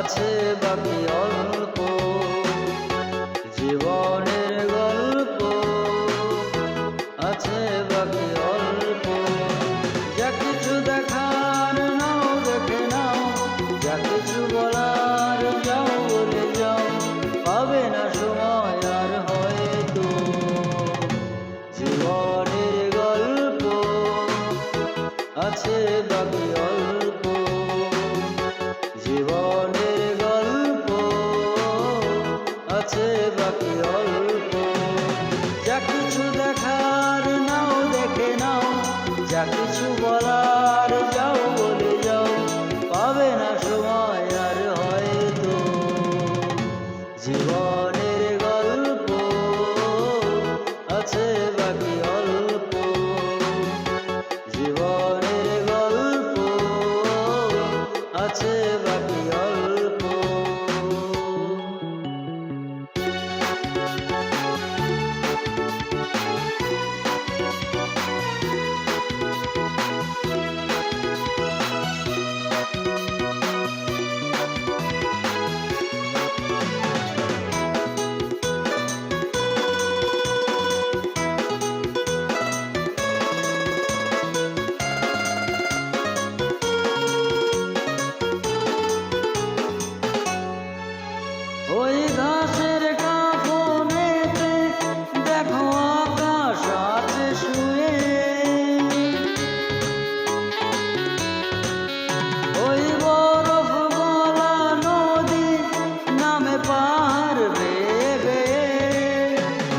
আছে বাকি অল্প, জীবনের গল্প আছে বাকি অল্প। যা কিছু দেখার নাও দেখে নাও, যা কিছু বলার যাও বলে যাও, পাবে না সময় আর হয়তো। জীবনের গল্প আছে বাকি অল্প, জীবনের গল্প আছে বাকি অল্প। যা কিছু দেখার নাও দেখে নাও, যা কিছু বলার যাও বলে যাও, পাবে না সময় আর হয়তো। জীবনের গল্প আছে বাকি অল্প, জীবনের গল্প আছে বাকি অল্প। ওই ঘাসের কাফনেতে দেখো আকাশ আছে শুয়ে, ওই বরফ গলা নদী নামে পাহাড় বেয়ে বেয়ে,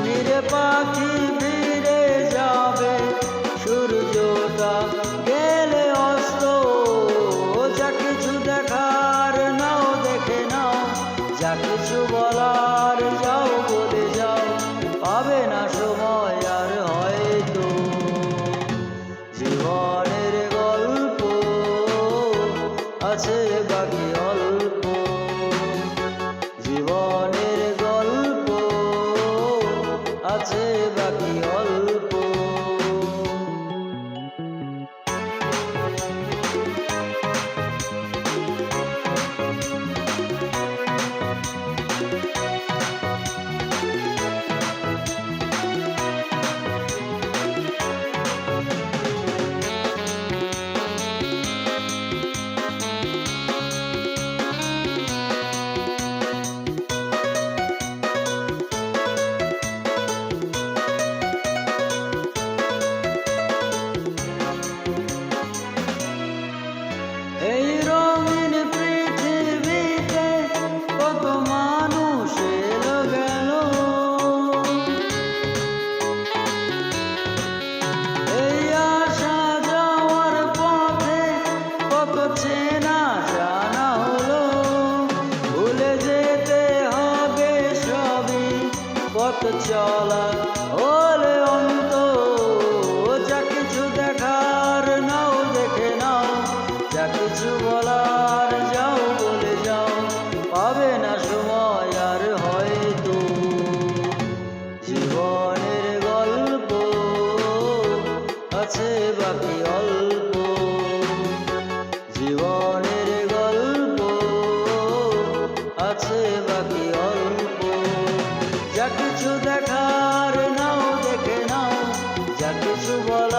নিরে পাখি ফিরে যাবে সূর্যটা গেলে অস্ত। যা কিছু দেখার নাও দেখে নাও, যা কিছু বলার যাও বলে যাও, পাবে না সময় আর হয়তো। জীবনের গল্প আছে বাকি অল্প, জীবনের গল্প আছে বাকি অল্প। এই রঙিন পৃথিবীতে কত মানুষ এলো গেল, এই আসা যাওয়ার পথে কত চেনা জানা হলো। ভুলে যেতে হবে সবই, পথ চলা হলে অন্ত। যা কিছু দেখার নাও দেখে নাও, যা কিছু বলার যাও বলে যাও, পাবে না সময় আর হয়তো। জীবনের গল্প আছে বাকি অল্প, জীবনের গল্প আছে বাকি অল্প। যা কিছু দেখার নাও দেখে নাও, যা কিছু বল